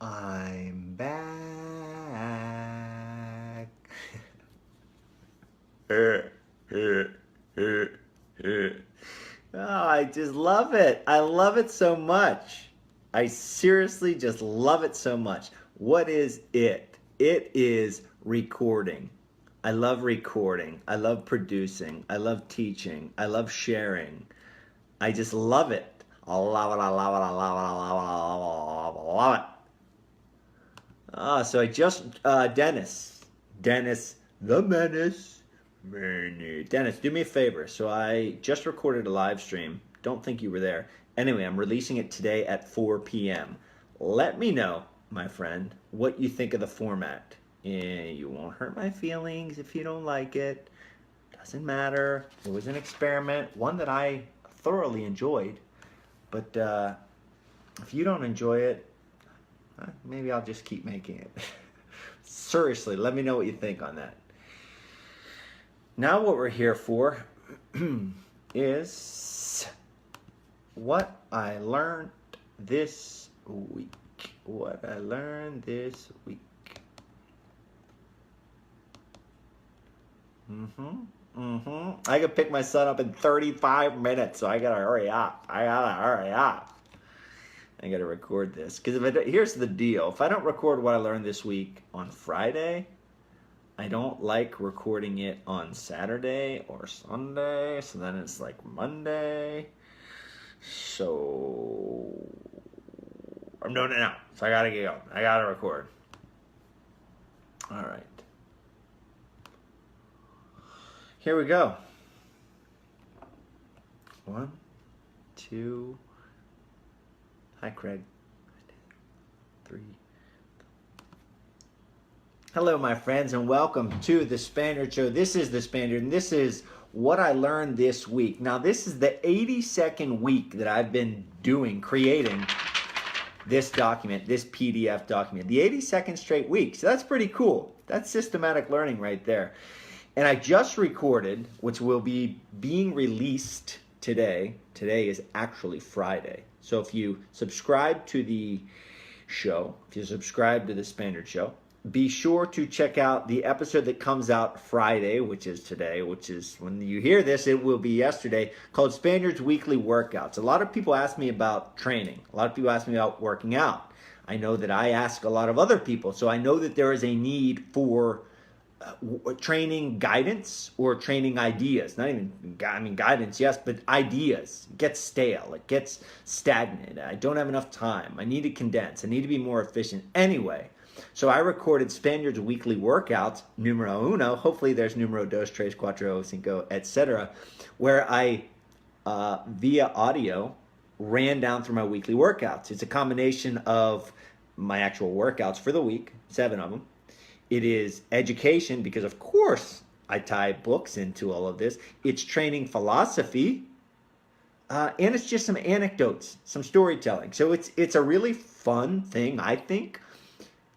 I'm back. Oh, I just love it. I love it so much. I seriously just love it so much. What is it? It is recording. I love recording. I love producing. I love teaching. I love sharing. I just love it. I love it. I love it. I love it. I love it. I love it. I love it. So I just, Dennis, the Menace. Dennis, do me a favor. So I just recorded a live stream. Don't think you were there. Anyway, I'm releasing it today at 4 p.m. Let me know, my friend, what you think of the format. You won't hurt my feelings if you don't like it. Doesn't matter. It was an experiment, one that I thoroughly enjoyed. But if you don't enjoy it, maybe I'll just keep making it. Seriously, let me know what you think on that. Now what we're here for is what I learned this week. What I learned this week. I could pick my son up in 35 minutes, so I gotta hurry up. I gotta record this. Because here's the deal. If I don't record what I learned this week on Friday, I don't like recording it on Saturday or Sunday. So then it's like Monday. So I'm doing it now. So I gotta get going. I gotta record. All right. Here we go. 1, 2. Hi, Craig. 3. Hello, my friends, and welcome to the Spaniard Show. This is the Spaniard, and this is what I learned this week. Now, this is the 82nd week that I've been creating this document, this PDF document. The 82nd straight week. So that's pretty cool. That's systematic learning right there. And I just recorded, which will be being released today. Today is actually Friday. So if you subscribe to the show, if you subscribe to the Spaniard Show, be sure to check out the episode that comes out Friday, which is today, which is when you hear this, it will be yesterday, called Spaniard's Weekly Workouts. A lot of people ask me about training. A lot of people ask me about working out. I know that I ask a lot of other people. So I know that there is a need for training guidance or training ideas. Not even, guidance, yes, but ideas. It gets stale. It gets stagnant. I don't have enough time. I need to condense. I need to be more efficient. Anyway, so I recorded Spaniard's Weekly Workouts, numero uno. Hopefully there's numero dos, tres, cuatro, cinco, etc., where I, via audio, ran down through my weekly workouts. It's a combination of my actual workouts for the week, 7 of them. It is education, because of course I tie books into all of this. It's training philosophy, and it's just some anecdotes, some storytelling. So it's a really fun thing, I think.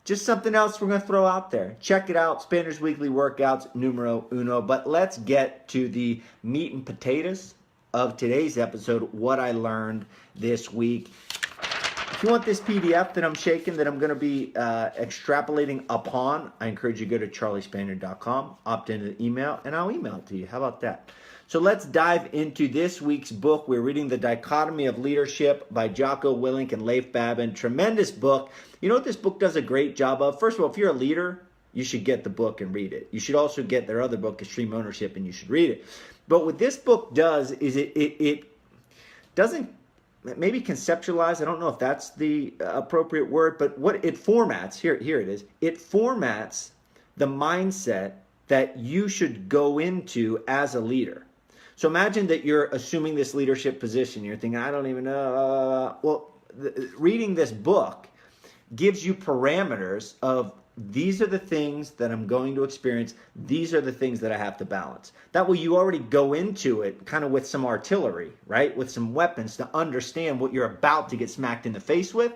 Just something else we're going to throw out there. Check it out, Spaniard's Weekly Workouts, numero uno. But let's get to the meat and potatoes of today's episode, what I learned this week. If you want this PDF that I'm shaking, that I'm going to be extrapolating upon, I encourage you to go to charliespaniard.com, opt into the email, and I'll email it to you. How about that? So let's dive into this week's book. We're reading The Dichotomy of Leadership by Jocko Willink and L.I.V.I.N. Tremendous book. You know what this book does a great job of? First of all, if you're a leader, you should get the book and read it. You should also get their other book, Extreme Ownership, and you should read it. But what this book does is it doesn't maybe conceptualize, I don't know if that's the appropriate word, but what it formats, here it is, it formats the mindset that you should go into as a leader. So imagine that you're assuming this leadership position. You're thinking, I don't even know. Reading this book gives you parameters of, these are the things that I'm going to experience. These are the things that I have to balance. That way you already go into it kind of with some artillery, right? With some weapons to understand what you're about to get smacked in the face with.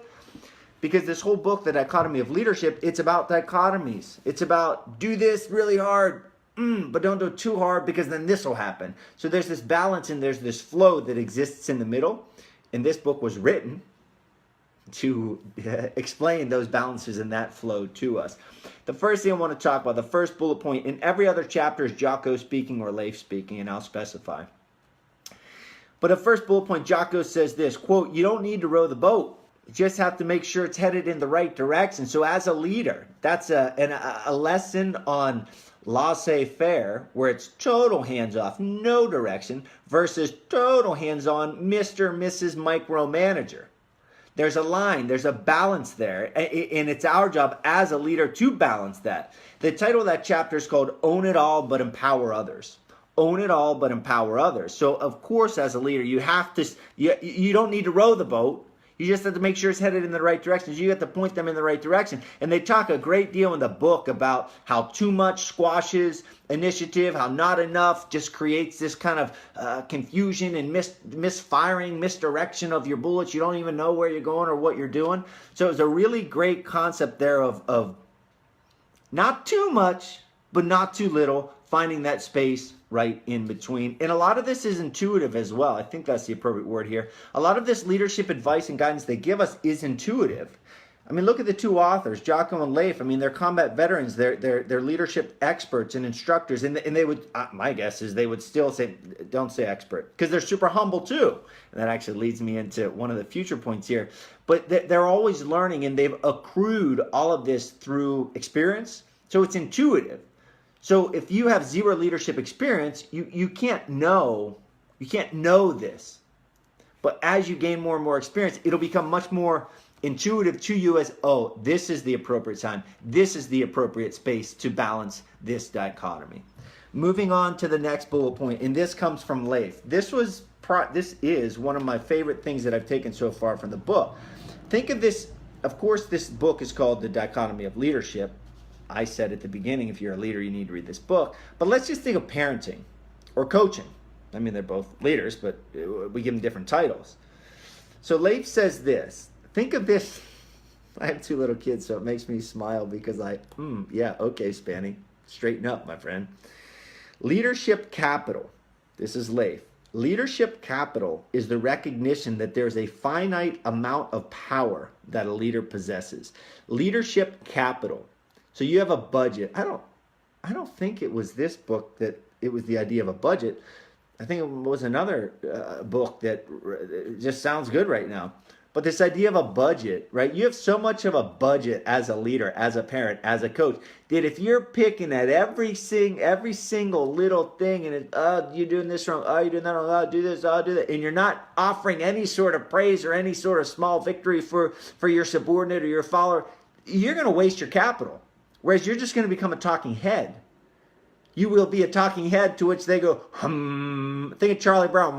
Because this whole book, The Dichotomy of Leadership, it's about dichotomies. It's about do this really hard, but don't do it too hard because then this will happen. So there's this balance and there's this flow that exists in the middle. And this book was written explain those balances and that flow to us. The first thing I want to talk about, the first bullet point, in every other chapter is Jocko speaking or Leif speaking, and I'll specify. But the first bullet point, Jocko says this, quote, you don't need to row the boat. You just have to make sure it's headed in the right direction. So as a leader, that's a lesson on laissez-faire, where it's total hands-off, no direction, versus total hands-on, Mr. and Mrs. Micromanager. There's a line, there's a balance there, and it's our job as a leader to balance that. The title of that chapter is called Own It All But Empower Others. Own it all but empower others. So of course, as a leader, you have to, you don't need to row the boat. You just have to make sure it's headed in the right direction. You have to point them in the right direction. And they talk a great deal in the book about how too much squashes initiative, how not enough just creates this kind of confusion and misfiring, misdirection of your bullets. You don't even know where you're going or what you're doing. So it's a really great concept there of not too much, but not too little, finding that space right in between. And a lot of this is intuitive as well. I think that's the appropriate word here. A lot of this leadership advice and guidance they give us is intuitive. I mean, look at the two authors, Jocko and Leif. I mean, they're combat veterans. They're leadership experts and instructors. And they would, my guess is they would still say, don't say expert, because they're super humble too. And that actually leads me into one of the future points here. But they're always learning, and they've accrued all of this through experience. So it's intuitive. So if you have zero leadership experience, you can't know this. But as you gain more and more experience, it'll become much more intuitive to you as, oh, this is the appropriate time. This is the appropriate space to balance this dichotomy. Moving on to the next bullet point, and this comes from Leif. This is one of my favorite things that I've taken so far from the book. Think of this, of course, this book is called The Dichotomy of Leadership. I said at the beginning, if you're a leader, you need to read this book. But let's just think of parenting or coaching. I mean, they're both leaders, but we give them different titles. So Leif says this. Think of this. I have two little kids, so it makes me smile because yeah, okay, Spanny. Straighten up, my friend. Leadership capital. This is Leif. Leadership capital is the recognition that there's a finite amount of power that a leader possesses. Leadership capital. So you have a budget. I don't think it was this book that it was the idea of a budget. I think it was another book that just sounds good right now. But this idea of a budget, right? You have so much of a budget as a leader, as a parent, as a coach, that if you're picking at every single little thing, and it's, oh, you're doing this wrong, oh, you're doing that wrong, oh, do this, oh, do that, and you're not offering any sort of praise or any sort of small victory for your subordinate or your follower, you're going to waste your capital. Whereas you're just going to become a talking head. You will be a talking head to which they go, think of Charlie Brown.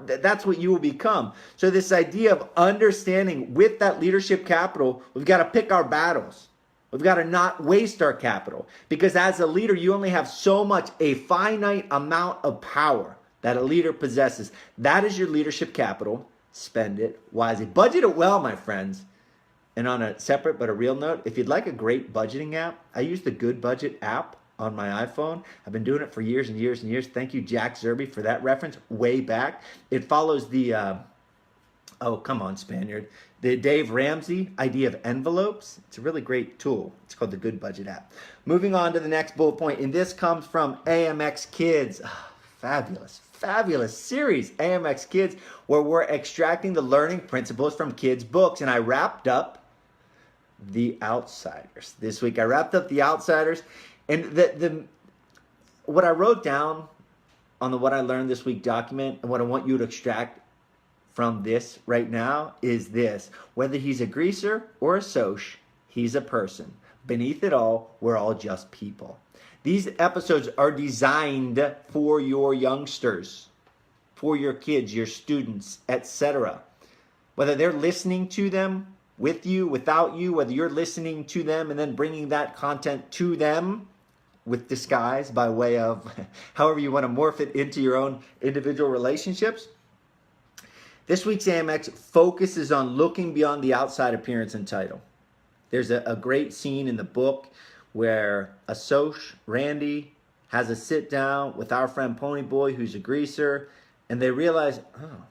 That's what you will become. So this idea of understanding with that leadership capital, we've got to pick our battles. We've got to not waste our capital. Because as a leader, you only have so much, a finite amount of power that a leader possesses. That is your leadership capital. Spend it wisely. Budget it well, my friends. And on a separate but a real note, if you'd like a great budgeting app, I use the Good Budget app on my iPhone. I've been doing it for years and years and years. Thank you, Jack Zerby, for that reference way back. It follows the, oh, come on, Spaniard, the Dave Ramsey idea of envelopes. It's a really great tool. It's called the Good Budget app. Moving on to the next bullet point, and this comes from AMX Kids. Oh, fabulous series, AMX Kids, where we're extracting the learning principles from kids' books. And I wrapped up The Outsiders. This week I wrapped up The Outsiders. And what I wrote down on the What I Learned This Week document, and what I want you to extract from this right now is this. Whether he's a greaser or a soc, he's a person. Beneath it all, we're all just people. These episodes are designed for your youngsters, for your kids, your students, etc. Whether they're listening to them with you, without you, whether you're listening to them and then bringing that content to them with disguise by way of however you want to morph it into your own individual relationships. This week's AMX focuses on looking beyond the outside appearance and title. There's a great scene in the book where a soc, Randy, has a sit down with our friend Ponyboy, who's a greaser, and they realize, oh,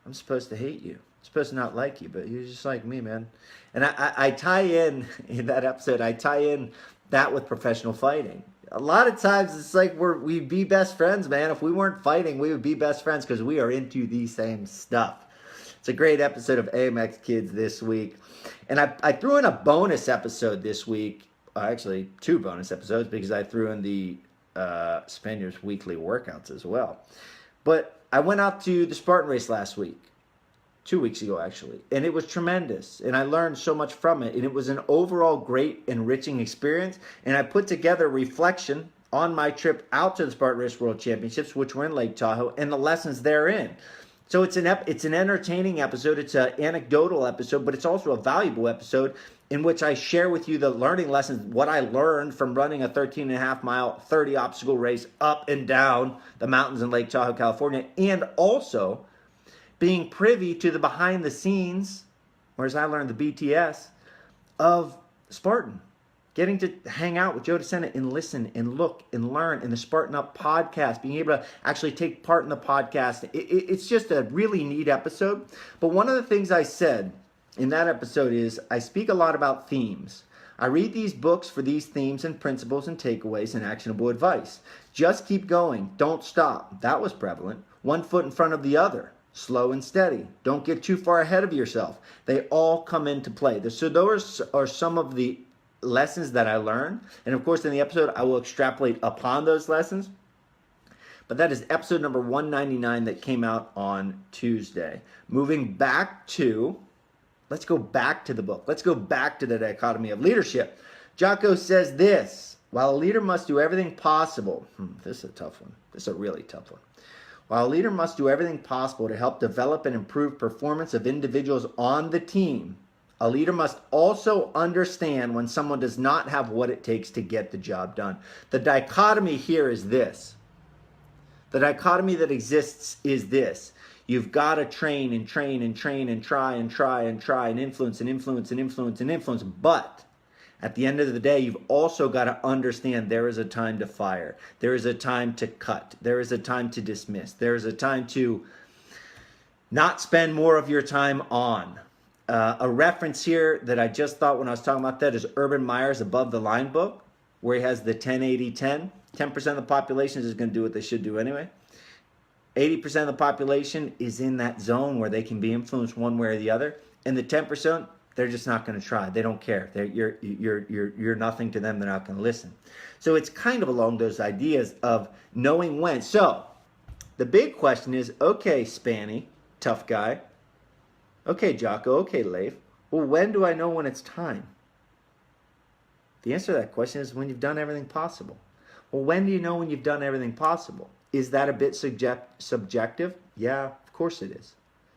I'm supposed to hate you. supposed to not like you, but you're just like me, man. And I tie in that episode, I tie in that with professional fighting. A lot of times it's like we'd be best friends, man. If we weren't fighting, we would be best friends because we are into the same stuff. It's a great episode of AMX Kids this week. And I threw in a bonus episode this week. Actually, 2 bonus episodes because I threw in the Spaniard weekly workouts as well. But I went out to the Spartan race last week. 2 weeks ago, actually. And it was tremendous. And I learned so much from it. And it was an overall great, enriching experience. And I put together a reflection on my trip out to the Spartan Race World Championships, which were in Lake Tahoe, and the lessons therein. So it's an entertaining episode. It's an anecdotal episode, but it's also a valuable episode in which I share with you the learning lessons, what I learned from running a 13.5-mile, 30 obstacle race up and down the mountains in Lake Tahoe, California, and also being privy to the behind the scenes, or as I learned, the BTS of Spartan. Getting to hang out with Joe DeSena and listen and look and learn in the Spartan Up podcast, being able to actually take part in the podcast. It's just a really neat episode. But one of the things I said in that episode is I speak a lot about themes. I read these books for these themes and principles and takeaways and actionable advice. Just keep going. Don't stop. That was prevalent. One foot in front of the other. Slow and steady. Don't get too far ahead of yourself. They all come into play. So those are some of the lessons that I learned. And of course, in the episode, I will extrapolate upon those lessons. But that is episode number 199 that came out on Tuesday. Moving back to, let's go back to the book. Let's go back to the dichotomy of leadership. Jocko says this: while a leader must do everything possible, this is a tough one. This is a really tough one. While a leader must do everything possible to help develop and improve performance of individuals on the team, a leader must also understand when someone does not have what it takes to get the job done. The dichotomy here is this. The dichotomy that exists is this. You've got to train and train and train and try and try and try and influence and influence and influence and influence. But at the end of the day, you've also got to understand there is a time to fire. There is a time to cut. There is a time to dismiss. There is a time to not spend more of your time on. A reference here that I just thought when I was talking about that is Urban Meyer's Above the Line book, where he has the 10-80-10. 10% of the population is going to do what they should do anyway. 80% of the population is in that zone where they can be influenced one way or the other. And the 10%, they're just not going to try. They don't care. You're nothing to them. They're not going to listen. So it's kind of along those ideas of knowing when. So the big question is, okay, Spanny, tough guy. Okay, Jocko. Okay, Leif. Well, when do I know when it's time? The answer to that question is when you've done everything possible. Well, when do you know when you've done everything possible? Is that a bit subjective? Yeah, of course it is.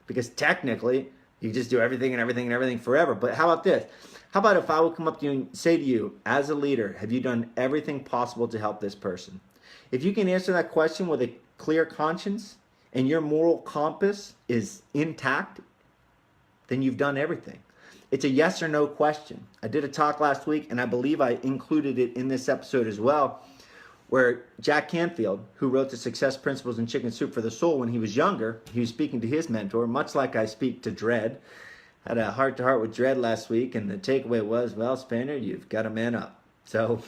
Because technically, you just do everything and everything and everything forever. But how about this? How about if I would come up to you and say to you, as a leader, have you done everything possible to help this person? If you can answer that question with a clear conscience and your moral compass is intact, then you've done everything. It's a yes or no question. I did a talk last week, and I believe I included it in this episode as well, where Jack Canfield, who wrote the Success Principles in Chicken Soup for the Soul when he was younger, he was speaking to his mentor, much like I speak to Dredd. Had a heart-to-heart with Dredd last week, and the takeaway was, well, Spaniard, you've got to man up. So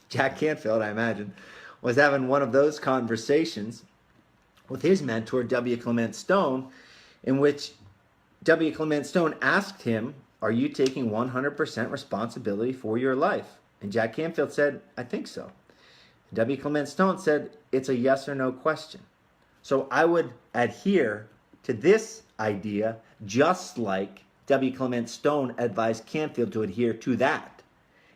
Jack Canfield, I imagine, was having one of those conversations with his mentor, W. Clement Stone, in which W. Clement Stone asked him, are you taking 100% responsibility for your life? And Jack Canfield said, I think so. W. Clement Stone said, it's a yes or no question. So I would adhere to this idea just like W. Clement Stone advised Canfield to adhere to that.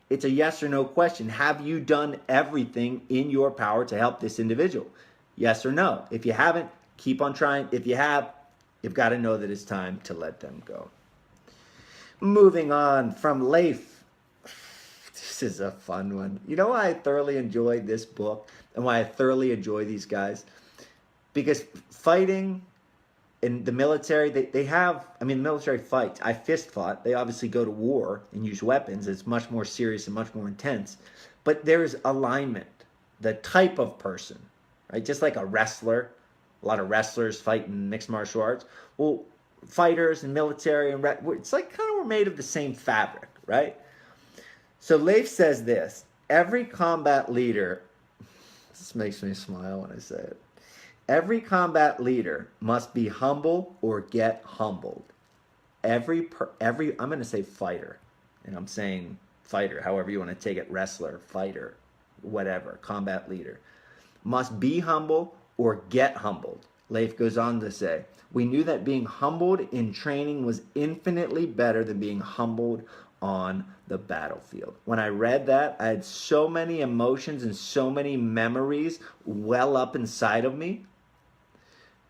It's a yes or no question. Have you done everything in your power to help this individual? Yes or no. If you haven't, keep on trying. If you have, you've got to know that it's time to let them go. Moving on from Leif. This is a fun one. You know why I thoroughly enjoyed this book and why I thoroughly enjoy these guys? Because fighting in the military, they have, the military fights. I fist fought. They obviously go to war and use weapons. It's much more serious and much more intense. But there's alignment. The type of person, right? Just like a wrestler. A lot of wrestlers fight in mixed martial arts. Well, fighters and military, and it's like kind of we're made of the same fabric, right? So Leif says this: every combat leader, this makes me smile when I say it, every combat leader must be humble or get humbled. Every I'm going to say fighter, and I'm saying fighter, however you want to take it, wrestler, fighter, whatever, combat leader, must be humble or get humbled. Leif goes on to say, we knew that being humbled in training was infinitely better than being humbled on the battlefield. When I read that, I had so many emotions and so many memories well up inside of me,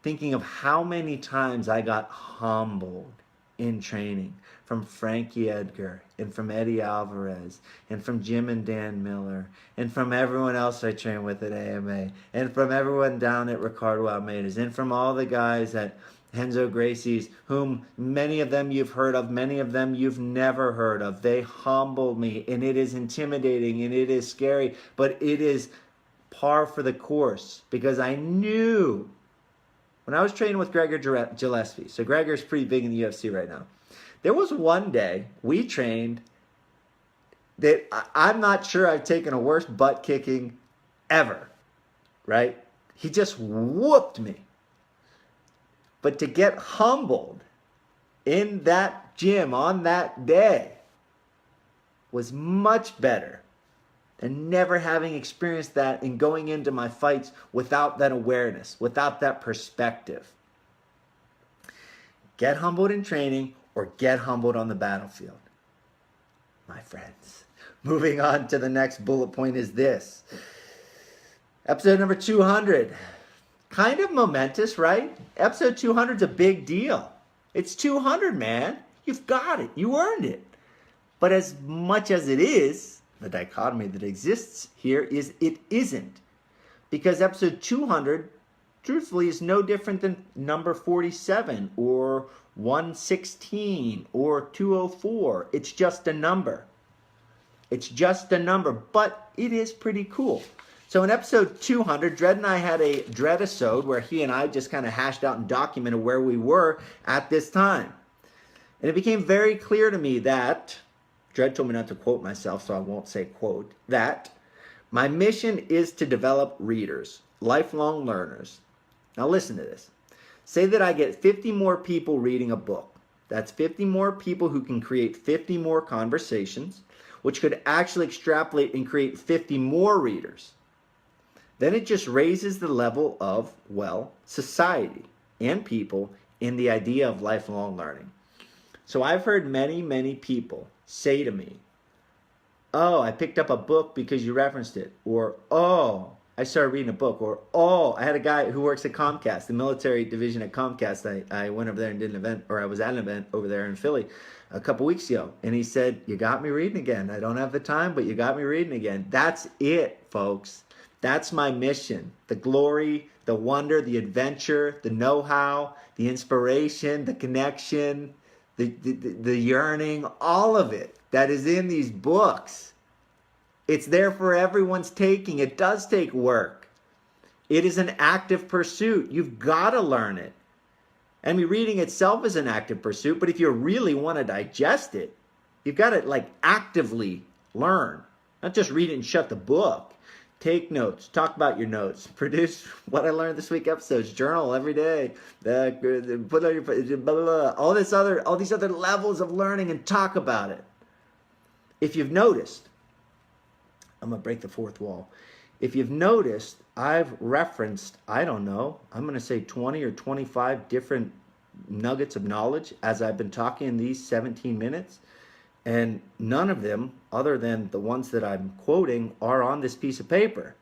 thinking of how many times I got humbled in training from Frankie Edgar and from Eddie Alvarez and from Jim and Dan Miller and from everyone else I trained with at AMA and from everyone down at Ricardo Almeida's and from all the guys at Renzo Gracie's, whom many of them you've heard of, many of them you've never heard of. They humbled me, and it is intimidating and it is scary, but it is par for the course, because I knew when I was training with Gregor Gillespie, so Gregor's pretty big in the UFC right now, there was one day we trained that I'm not sure I've taken a worse butt kicking ever, right? He just whooped me. But to get humbled in that gym on that day was much better than never having experienced that and going into my fights without that awareness, without that perspective. Get humbled in training or get humbled on the battlefield, my friends. Moving on to the next bullet point is this. Episode number 200. Kind of momentous, right? Episode 200 is a big deal. It's 200, man. You've got it. You earned it. But as much as it is, the dichotomy that exists here is it isn't. Because episode 200, truthfully, is no different than number 47 or 116 or 204. It's just a number. It's just a number, but it is pretty cool. So in episode 200, Dredd and I had a Dread-isode where he and I just kind of hashed out and documented where we were at this time. And it became very clear to me that, Dredd told me not to quote myself, so I won't say quote, that my mission is to develop readers, lifelong learners. Now listen to this. Say that I get 50 more people reading a book. That's 50 more people who can create 50 more conversations, which could actually extrapolate and create 50 more readers. Then it just raises the level of, well, society and people in the idea of lifelong learning. So I've heard many, many people say to me, oh, I picked up a book because you referenced it. Or, oh, I started reading a book. Or, oh, I had a guy who works at Comcast, the military division at Comcast. I went over there and did an event, or I was at an event over there in Philly a couple weeks ago. And he said, you got me reading again. I don't have the time, but you got me reading again. That's it, folks. That's my mission. The glory, the wonder, the adventure, the know-how, the inspiration, the connection, the yearning, all of it that is in these books. It's there for everyone's taking. It does take work. It is an active pursuit. You've got to learn it. I mean, reading itself is an active pursuit, but if you really want to digest it, you've got to actively learn. Not just read it and shut the book. Take notes. Talk about your notes. Produce what I learned this week episodes. Journal every day. Put on your blah, blah, blah. All these other levels of learning, and talk about it. If you've noticed, I'm gonna break the fourth wall. If you've noticed, I've referenced, I don't know, I'm gonna say 20 or 25 different nuggets of knowledge as I've been talking in these 17 minutes. And none of them, other than the ones that I'm quoting, are on this piece of paper.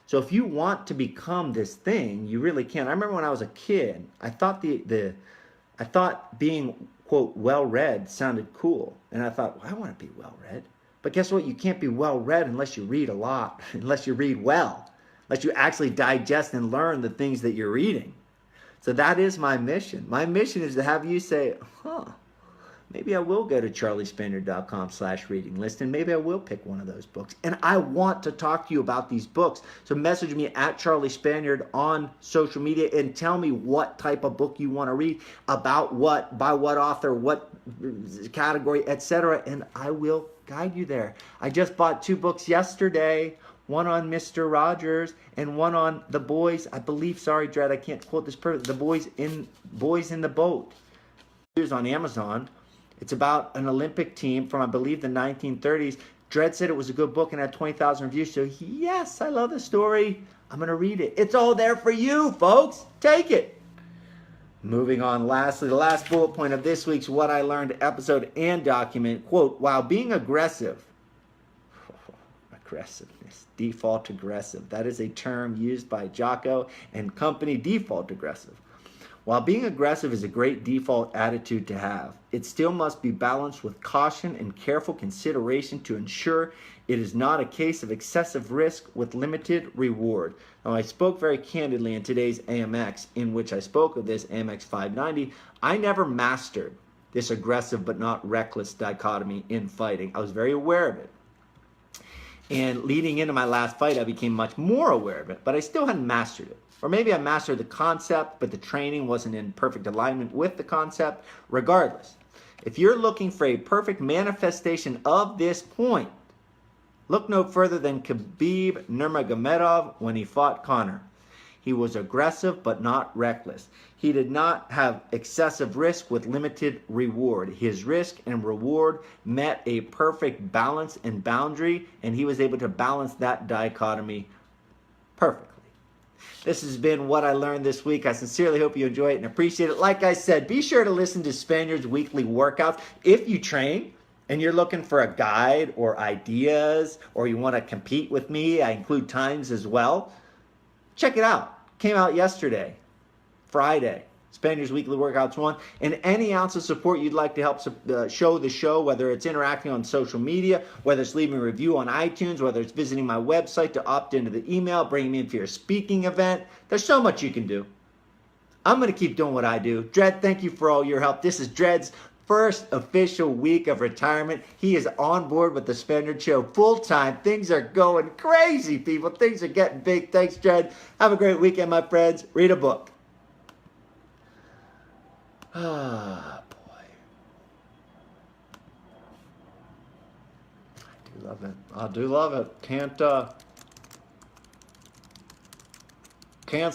So if you want to become this thing, you really can. I remember when I was a kid, I thought I thought being, quote, well-read sounded cool. And I thought, well, I want to be well-read. But guess what? You can't be well-read unless you read a lot, unless you read well, unless you actually digest and learn the things that you're reading. So that is my mission. My mission is to have you say, huh, maybe I will go to charliespaniard.com/reading list, and maybe I will pick one of those books. And I want to talk to you about these books. So message me at Charlie Spaniard on social media and tell me what type of book you want to read, about what, by what author, what category, etc. And I will guide you there. I just bought 2 books yesterday. One on Mr. Rogers and one on the boys. I believe, sorry, Dred, I can't quote this perfect. The boys in the boat. It's on Amazon. It's about an Olympic team from, I believe, the 1930s. Dred said it was a good book and had 20,000 reviews. So yes, I love the story. I'm going to read it. It's all there for you, folks. Take it. Moving on, lastly, the last bullet point of this week's What I Learned episode and document, quote, while being aggressiveness, default aggressive. That is a term used by Jocko and company, default aggressive. While being aggressive is a great default attitude to have, it still must be balanced with caution and careful consideration to ensure it is not a case of excessive risk with limited reward. Now, I spoke very candidly in today's AMX, in which I spoke of this AMX 590. I never mastered this aggressive but not reckless dichotomy in fighting. I was very aware of it. And leading into my last fight, I became much more aware of it, but I still hadn't mastered it. Or maybe I mastered the concept, but the training wasn't in perfect alignment with the concept. Regardless, if you're looking for a perfect manifestation of this point, look no further than Khabib Nurmagomedov when he fought Conor. He was aggressive but not reckless. He did not have excessive risk with limited reward. His risk and reward met a perfect balance and boundary, and he was able to balance that dichotomy perfectly. This has been What I Learned this week. I sincerely hope you enjoy it and appreciate it. Like I said, be sure to listen to Spaniard's weekly workouts. If you train and you're looking for a guide or ideas, or you want to compete with me, I include times as well. Check it out. Came out yesterday, Friday. Spaniard's Weekly Workouts 1. And any ounce of support you'd like to help show the show, whether it's interacting on social media, whether it's leaving a review on iTunes, whether it's visiting my website to opt into the email, bringing me in for your speaking event. There's so much you can do. I'm going to keep doing what I do. Dred, thank you for all your help. This is Dred's first official week of retirement. He is on board with the Spaniard Show full time. Things are going crazy, people. Things are getting big. Thanks, Dred. Have a great weekend, my friends. Read a book. Ah, boy. I do love it. I do love it. Can't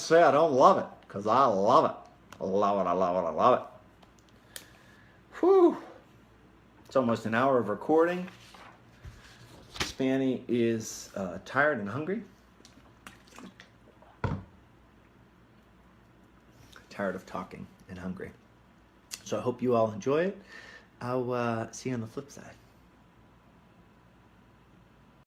say I don't love it, because I love it. I love it, I love it, I love it. Whew. It's almost an hour of recording. Spanny is tired and hungry. Tired of talking and hungry. So I hope you all enjoy it. I'll see you on the flip side.